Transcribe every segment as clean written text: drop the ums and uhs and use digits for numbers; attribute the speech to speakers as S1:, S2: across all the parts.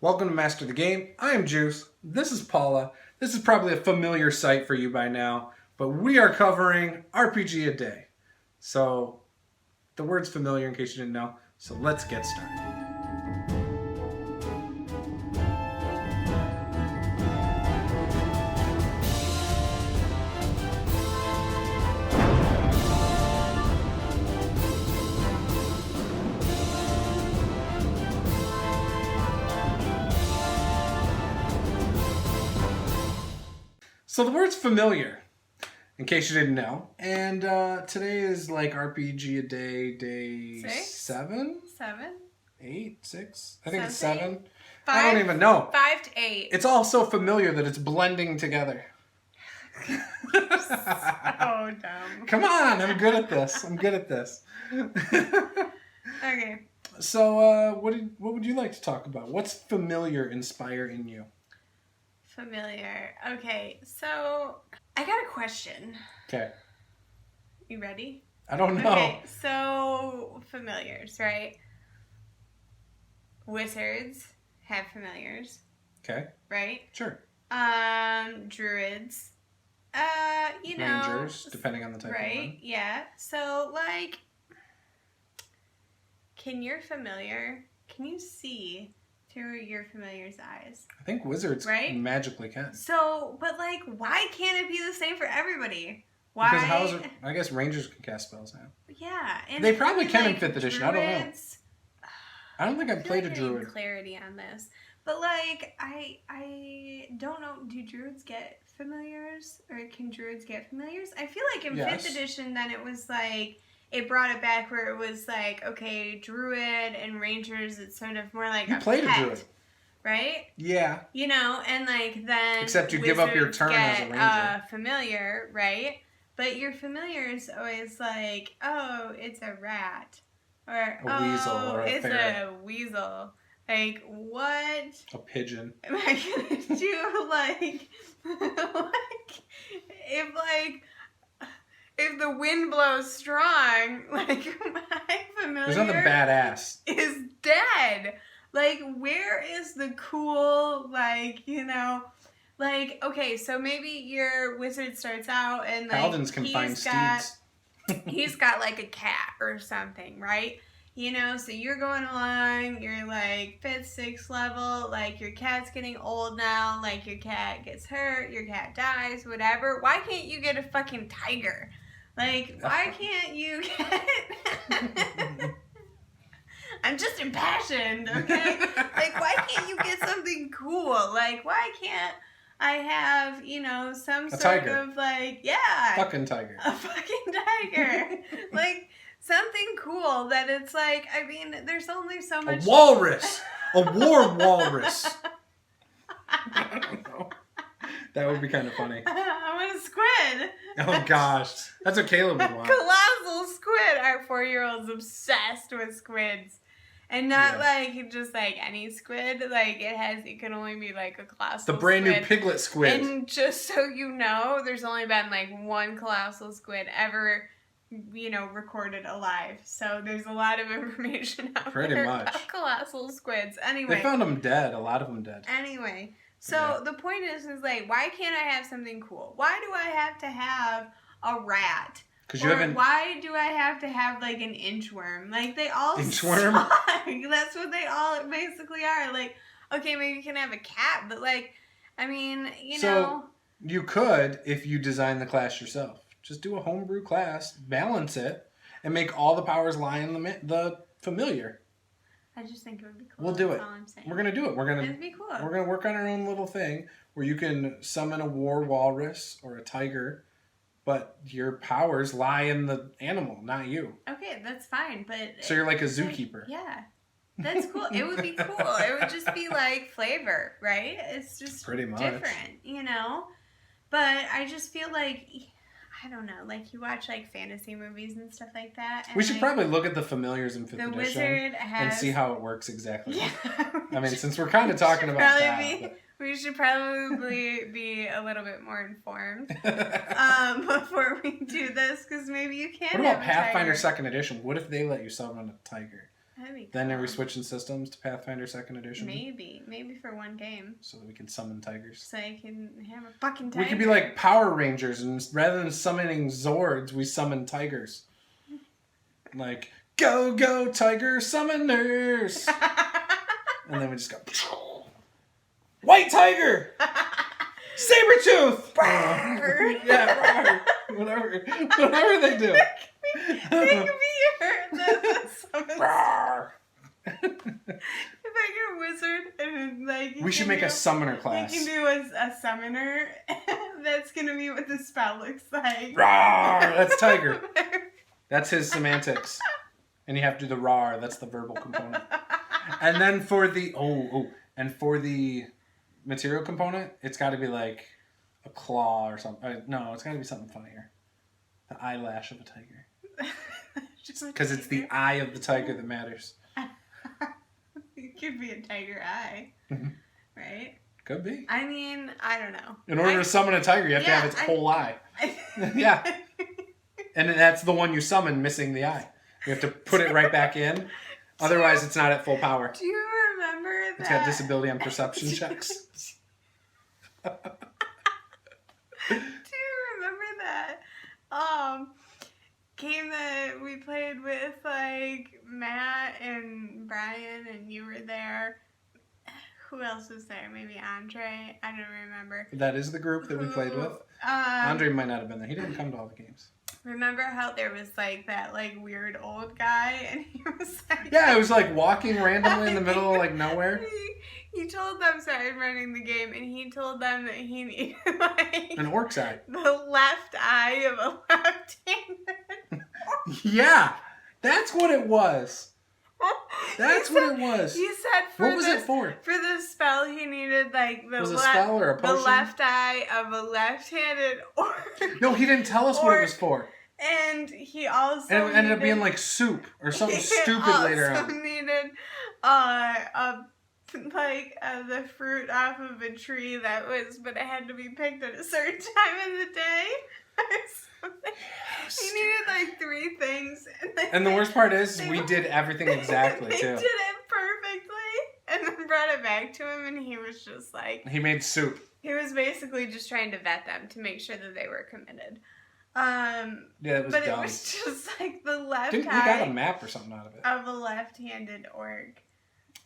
S1: Welcome to Master the Game. I'm Juce. This is Paula. This is probably a familiar sight for you by now, but we are covering RPG a day. So, the word's familiar in case you didn't know. So let's get started. So the word's familiar, in case you didn't know. And today is like RPG a day
S2: Six?
S1: 7?
S2: 7?
S1: 8? 6? I think it's
S2: Something?
S1: 7.
S2: 5?
S1: I don't even know.
S2: 5 to 8.
S1: It's all so familiar that it's blending together.
S2: So dumb.
S1: Come on, I'm good at this.
S2: Okay.
S1: So, what would you like to talk about? What's familiar inspire in you?
S2: Familiar. Okay, so I got a question.
S1: Okay.
S2: You ready?
S1: I don't know.
S2: Okay, so familiars, right? Wizards have familiars,
S1: Okay.
S2: right?
S1: Sure.
S2: Druids,
S1: Rangers, depending on the type of
S2: right?
S1: one.
S2: Yeah. So, like, can you see through your familiar's eyes?
S1: I think wizards
S2: Right?
S1: magically can.
S2: So, but like, why can't it be the same for everybody? Why?
S1: Because I guess rangers can cast spells now.
S2: Yeah, and
S1: They probably can in
S2: like
S1: 5th edition. I don't know.
S2: druids-
S1: I don't think I've
S2: I feel
S1: played
S2: like
S1: a
S2: I need
S1: druid.
S2: clarity on this, but like, I don't know. Do druids get familiars, or can druids get familiars? I feel like in
S1: Yes.
S2: 5th edition, then it was like it brought it back where it was like, okay, druid and rangers. It's sort of more like
S1: You
S2: a
S1: played a
S2: pet,
S1: druid.
S2: right?
S1: Yeah.
S2: You know, and like then
S1: Except you give up your
S2: wizards
S1: turn as a
S2: get,
S1: ranger.
S2: Familiar, right? But your familiar is always like, oh, it's a rat, or
S1: A weasel, or a
S2: it's
S1: ferret.
S2: a weasel. Like, what
S1: A pigeon.
S2: am I gonna do? Like if the wind blows strong, like my familiar
S1: There's nothing badass.
S2: is dead. Like, where is the cool, like, like, okay, so maybe your wizard starts out and, like,
S1: Paladins can find steeds.
S2: he's got, like, a cat or something, right? So you're going along, you're, like, 5th, 6th level, like, your cat's getting old now, like, your cat gets hurt, your cat dies, whatever. Why can't you get a fucking tiger? Like, why can't you get... I'm just impassioned, okay? Like, why can't you get something cool? Like, why can't I have, some sort
S1: tiger.
S2: of, like, yeah.
S1: Fucking tiger.
S2: A fucking tiger. Like, something cool that it's like, I mean, there's only so much.
S1: A walrus. A war walrus. I don't know. That would be kind of funny.
S2: I want a squid.
S1: Oh gosh. That's what Caleb would want.
S2: Colossal squid. Our 4-year-old's obsessed with squids. And not like just like any squid. Like it can only be like a colossal
S1: The brand new
S2: squid.
S1: piglet squid.
S2: And just so you know, there's only been like one colossal squid ever, recorded alive. So there's a lot of information out
S1: Pretty
S2: there
S1: much.
S2: about colossal squids. Anyway.
S1: They found them dead. A lot of them dead.
S2: Anyway. So
S1: Yeah.
S2: the point is like, why can't I have something cool? Why do I have to have a rat?
S1: Because you haven't.
S2: Why do I have to have like an inchworm? Like they all
S1: Inchworm?
S2: suck. That's what they all basically are. Like, okay, maybe you can have a cat, but like, I mean,
S1: So you could, if you design the class yourself, just do a homebrew class, balance it, and make all the powers lie in the familiar.
S2: I just think it would be cool.
S1: We'll do
S2: That's
S1: it.
S2: all I'm saying.
S1: We're gonna do it.
S2: It'd be cool.
S1: We're gonna work on our own little thing where you can summon a war walrus or a tiger. But your powers lie in the animal, not you.
S2: Okay, that's fine, but...
S1: So you're like a zookeeper.
S2: Yeah. That's cool. It would be cool. It would just be like flavor, right? It's just
S1: Pretty much.
S2: different, But I just feel like, I don't know, like you watch like fantasy movies and stuff like that. And
S1: We should
S2: like,
S1: probably look at the familiars in 5th
S2: the
S1: edition
S2: wizard has...
S1: and see how it works exactly.
S2: Yeah.
S1: I mean, since we're kind of talking about that. But...
S2: We should probably be a little bit more informed before we do this, because maybe you can.
S1: What about
S2: have a
S1: Pathfinder
S2: tiger.
S1: 2nd edition? What if they let you summon a tiger?
S2: That'd be
S1: Then are we
S2: cool.
S1: switching systems to Pathfinder 2nd Edition?
S2: Maybe for one game.
S1: So that we can summon tigers.
S2: So I can have a fucking tiger.
S1: We could be like Power Rangers, and rather than summoning Zords, we summon tigers. Like, go, go, tiger summoners! And then we just go, White Tiger! Sabretooth! Yeah, whatever they do.
S2: They could be the summon. If I get a wizard and like
S1: we should make a summoner class.
S2: You can do a summoner. That's gonna be what the spell looks like.
S1: Rawr! That's tiger. That's his semantics. And you have to do the rawr. That's the verbal component. And then for the for the material component, it's got to be like a claw or something. No, it's got to be something funnier. The eyelash of a tiger. Because it's the eye of the tiger that matters.
S2: It could be a tiger eye, right?
S1: Could be.
S2: I mean, I don't know.
S1: In order to summon a tiger, you have to have its whole eye. Yeah. And that's the one you summon missing the eye. You have to put it right back in. Otherwise, it's not at full power.
S2: Do you remember that?
S1: It's got disability on perception checks.
S2: Do you remember that game that we played with, like, Matt and Brian, and you were there? Who else was there? Maybe Andre? I don't remember.
S1: That is the group that we played with. Andre might not have been there. He didn't come to all the games.
S2: Remember how there was, like, that, like, weird old guy, and he was, like...
S1: Yeah, it was, like, walking randomly in the middle of, like, nowhere.
S2: He told them, sorry, I'm running the game, and he told them that he needed, like...
S1: An orc's eye.
S2: The left eye of a left-handed orc.
S1: Yeah, that's what it was. That's what it was.
S2: He said for
S1: what was it for?
S2: For the spell, he needed, like, the
S1: was it a spell or a potion?
S2: The left eye of a left-handed orc.
S1: No, he didn't tell us what it was for.
S2: And he also
S1: and it ended up being like soup or something stupid later on.
S2: He needed the fruit off of a tree but it had to be picked at a certain time of the day or something. He needed like 3 things.
S1: And the worst part is we did everything exactly too.
S2: They did it perfectly and then brought it back to him and he was just like...
S1: He made soup.
S2: He was basically just trying to vet them to make sure that they were committed.
S1: Yeah, it was dumb.
S2: It was just like the left
S1: We got a map or something out of it.
S2: Of a left-handed orc.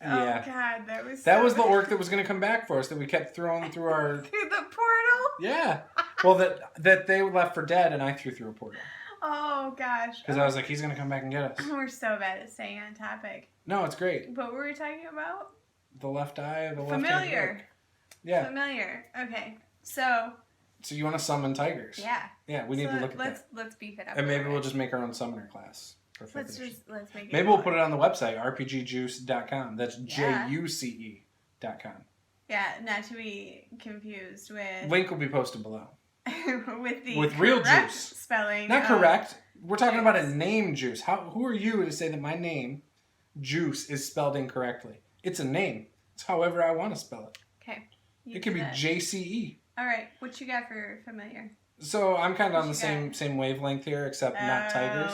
S1: Yeah.
S2: Oh god, that was
S1: the orc that was going to come back for us that we kept throwing through our...
S2: Through the portal?
S1: Yeah. Well, that they left for dead and I threw through a portal.
S2: Oh gosh.
S1: Because I was like, he's going to come back and get us.
S2: We're so bad at staying on topic.
S1: No, it's great.
S2: What were we talking about?
S1: The left eye of the left-handed
S2: Familiar.
S1: Yeah.
S2: Familiar. Okay. So
S1: you want to summon tigers?
S2: Yeah.
S1: Yeah, we need to look at that.
S2: Let's beef it up.
S1: And maybe we'll just make our own summoner class.
S2: Let's make it.
S1: Maybe we'll put it on the website, rpgjuice.com. That's JUCE.com.
S2: Yeah, not to be confused with...
S1: Link will be posted below.
S2: with
S1: real juice
S2: spelling.
S1: Not correct. We're talking about a name, Juice. Who are you to say that my name, Juice, is spelled incorrectly? It's a name. It's however I want to spell it.
S2: Okay.
S1: It could be JCE.
S2: All right. What you got for familiar?
S1: So I'm kind of on the same wavelength here, except not tigers.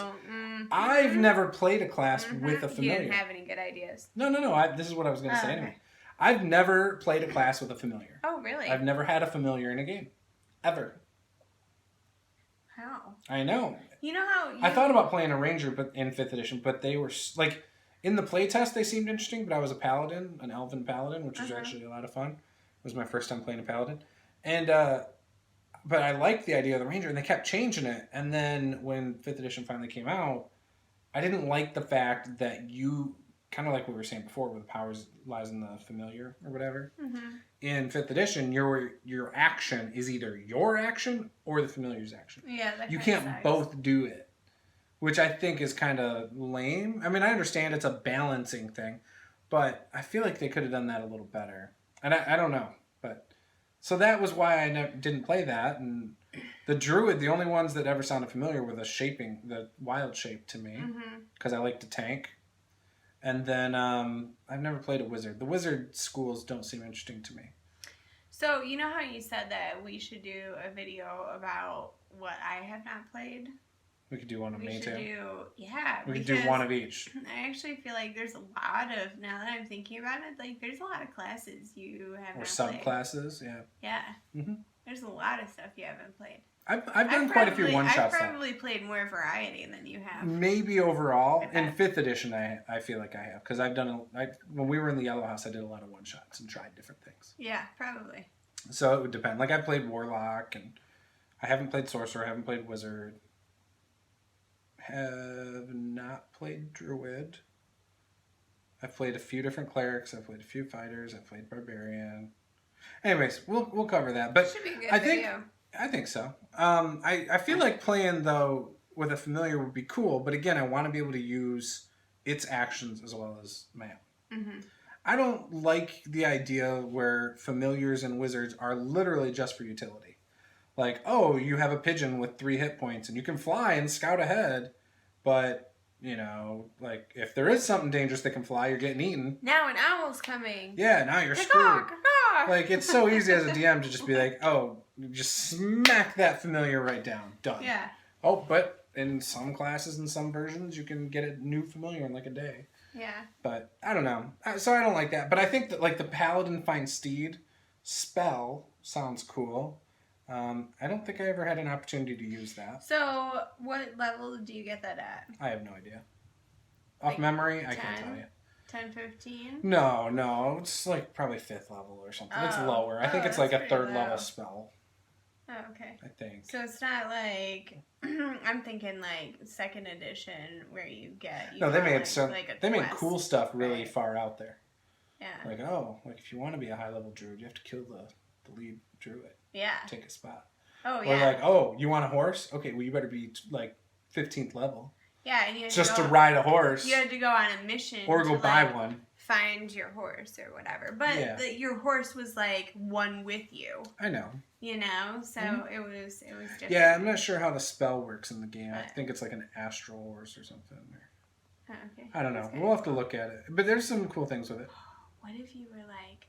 S1: I've never played a class with a familiar.
S2: You didn't have any good ideas.
S1: No. This is what I was going to say anyway. I've never played a class with a familiar.
S2: Oh, really?
S1: I've never had a familiar in a game. Ever.
S2: How?
S1: I know.
S2: You know how...
S1: I thought about playing a ranger in 5th edition, but they were... Like, in the playtest, they seemed interesting, but I was a paladin, an elven paladin, which was actually a lot of fun. It was my first time playing a paladin. And, but I liked the idea of the ranger, and they kept changing it. And then when 5th edition finally came out, I didn't like the fact that you... Kind of like we were saying before, where the powers lies in the familiar or whatever. In 5th edition, your action is either your action or the familiar's action.
S2: Yeah, that
S1: you can't both do it, which I think is kind of lame. I mean, I understand it's a balancing thing, but I feel like they could have done that a little better. And I don't know, but so that was why I didn't play that. And the druid, the only ones that ever sounded familiar were the wild shape to me, because I like to tank. And then I've never played a wizard. The wizard schools don't seem interesting to me.
S2: So, you know how you said that we should do a video about what I have not played?
S1: We could do one of me too.
S2: We
S1: could do one of each.
S2: I actually feel like there's a lot of, now that I'm thinking about it, like there's a lot of classes you have
S1: or
S2: not
S1: subclasses,
S2: played.
S1: yeah.
S2: Yeah. There's a lot of stuff you haven't played.
S1: I've done quite a few one-shots.
S2: I've probably played more variety than you have.
S1: Maybe overall. In 5th edition, I feel like I have. Because I've done, when we were in the Yellow House, I did a lot of one-shots and tried different things.
S2: Yeah, probably.
S1: So it would depend. Like I played Warlock, and I haven't played Sorcerer, I haven't played Wizard. Have not played Druid. I've played a few different clerics. I've played a few fighters. I've played Barbarian. Anyways, we'll cover that. But
S2: should be a good video.
S1: I think so. I feel like playing though with a familiar would be cool, but again, I want to be able to use its actions as well as my own.
S2: Mm-hmm.
S1: I don't like the idea where familiars and wizards are literally just for utility. Like, oh, you have a pigeon with 3 hit points and you can fly and scout ahead, but, you know, like, if there is something dangerous that can fly, you're getting eaten.
S2: Now an owl's coming.
S1: Yeah, now you're screwed. Like, it's so easy as a DM to just be like, oh, you just smack that familiar right down. Done.
S2: Yeah.
S1: Oh, but in some classes and some versions, you can get a new familiar in like a day.
S2: Yeah.
S1: But, I don't know. So I don't like that. But I think that, like, the Paladin Find Steed spell sounds cool. I don't think I ever had an opportunity to use that.
S2: So, what level do you get that at?
S1: I have no idea. Off memory, 10, I can't tell you.
S2: 10, 15?
S1: No. It's like probably 5th level or something. It's lower. I think it's like a 3rd level spell.
S2: Oh, okay.
S1: I think.
S2: So it's not like, I'm thinking like 2nd edition where you get...
S1: No, they made
S2: they
S1: made cool stuff really far out there.
S2: Yeah.
S1: Like, like if you want to be a high level druid, you have to kill the lead druid.
S2: Yeah.
S1: Take a spot.
S2: Oh,
S1: yeah. Or like, oh, you want a horse? Okay, well, you better be like 15th level.
S2: Yeah, and you
S1: just to ride a horse.
S2: You had to go on a mission.
S1: Or go buy one.
S2: Find your horse or whatever. But your horse was like one with you.
S1: I know.
S2: You know? So it was different.
S1: Yeah, I'm not sure how the spell works in the game. I think it's like an astral horse or something.
S2: Oh, okay.
S1: I don't know. We'll have to look at it. But there's some cool things with it.
S2: What if you were like...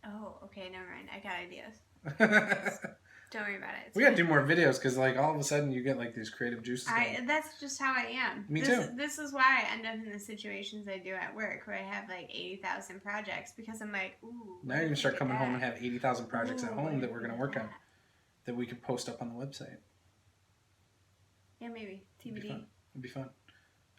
S2: Oh, okay, never mind. I got ideas. Don't worry about it.
S1: We gotta do more videos because, like, all of a sudden you get like these creative juices.
S2: That's just how I am.
S1: Me too.
S2: This is why I end up in the situations I do at work where I have like 80,000 projects because I'm like, ooh.
S1: Now you're gonna start coming home and have 80,000 projects at home that we're gonna work on, that we could post up on the website.
S2: Yeah, maybe TBD.
S1: It'd be fun. I'm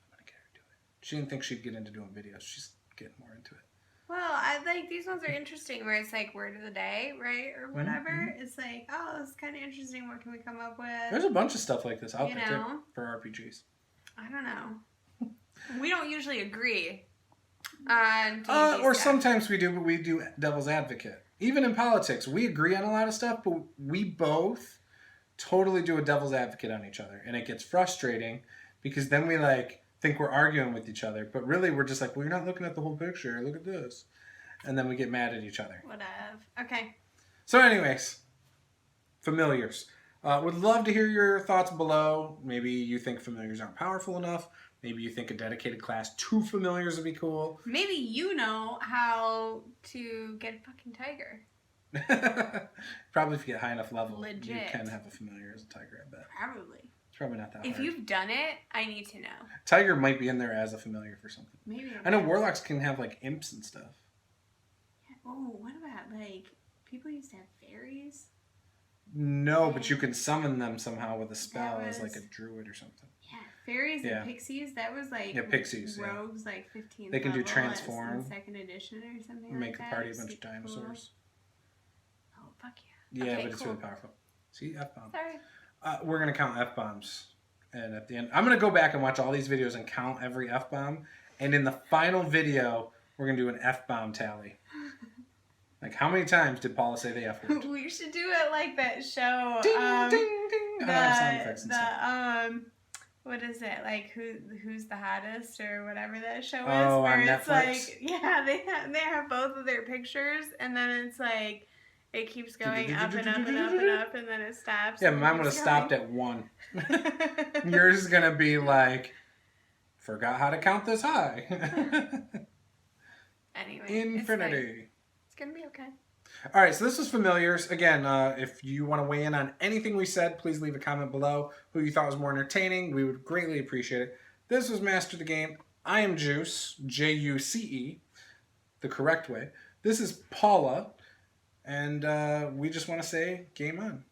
S1: gonna get her to do it. She didn't think she'd get into doing videos. She's getting more into it.
S2: Well, I like these ones are interesting where it's like word of the day, right? Or whatever. Mm-hmm. It's like, oh, it's kind of interesting. What can we come up with?
S1: There's a bunch of stuff like this out there too for RPGs.
S2: I don't know. We don't usually agree on
S1: or sometimes we do, but we do devil's advocate. Even in politics, we agree on a lot of stuff, but we both totally do a devil's advocate on each other. And it gets frustrating because then we like... think we're arguing with each other, but really we're just like, well, you're not looking at the whole picture. Look at this. And then we get mad at each other.
S2: Whatever. Okay.
S1: So anyways, familiars. Would love to hear your thoughts below. Maybe you think familiars aren't powerful enough. Maybe you think a dedicated class to familiars would be cool.
S2: Maybe you know how to get a fucking tiger.
S1: Probably if you get high enough level,
S2: Legit.
S1: you can have a familiar as a tiger, I bet.
S2: Probably.
S1: Probably not that
S2: hard. If you've done it, I need to know.
S1: Tiger might be in there as a familiar for something.
S2: Maybe.
S1: I know warlocks can have like imps and stuff.
S2: Yeah. Oh, what about like people used to have fairies?
S1: No, but you can summon them somehow with a spell as like a druid or something.
S2: Yeah, fairies and pixies. That was like
S1: pixies.
S2: Rogues like 15.
S1: They can do transform.
S2: 2nd edition or something.
S1: Make
S2: like
S1: a party
S2: that.
S1: a bunch of dinosaurs.
S2: Cool. Oh fuck yeah!
S1: Yeah,
S2: okay,
S1: but it's really powerful. See, F-bomb.
S2: Sorry.
S1: We're going to count F-bombs. And at the end, I'm going to go back and watch all these videos and count every F-bomb. And in the final video, we're going to do an F-bomb tally. Like, how many times did Paula say the F word?
S2: We should do it like that show.
S1: Ding, ding, ding. I don't have sound effects and stuff.
S2: What is it? Like, who's the hottest or whatever that show is?
S1: Oh,
S2: where
S1: on
S2: it's
S1: Netflix?
S2: like, yeah, they have both of their pictures, and then it's like, it keeps going up and up and up and up, and then it stops.
S1: Yeah, mine would have stopped at 1. Yours is going to be like, forgot how to count this high.
S2: Anyway.
S1: Infinity.
S2: It's going to be okay.
S1: All right, so this was Familiars. Again, if you want to weigh in on anything we said, please leave a comment below. Who you thought was more entertaining, we would greatly appreciate it. This was Master the Game. I am Juce, Juce, the correct way. This is Paula, and we just want to say game on.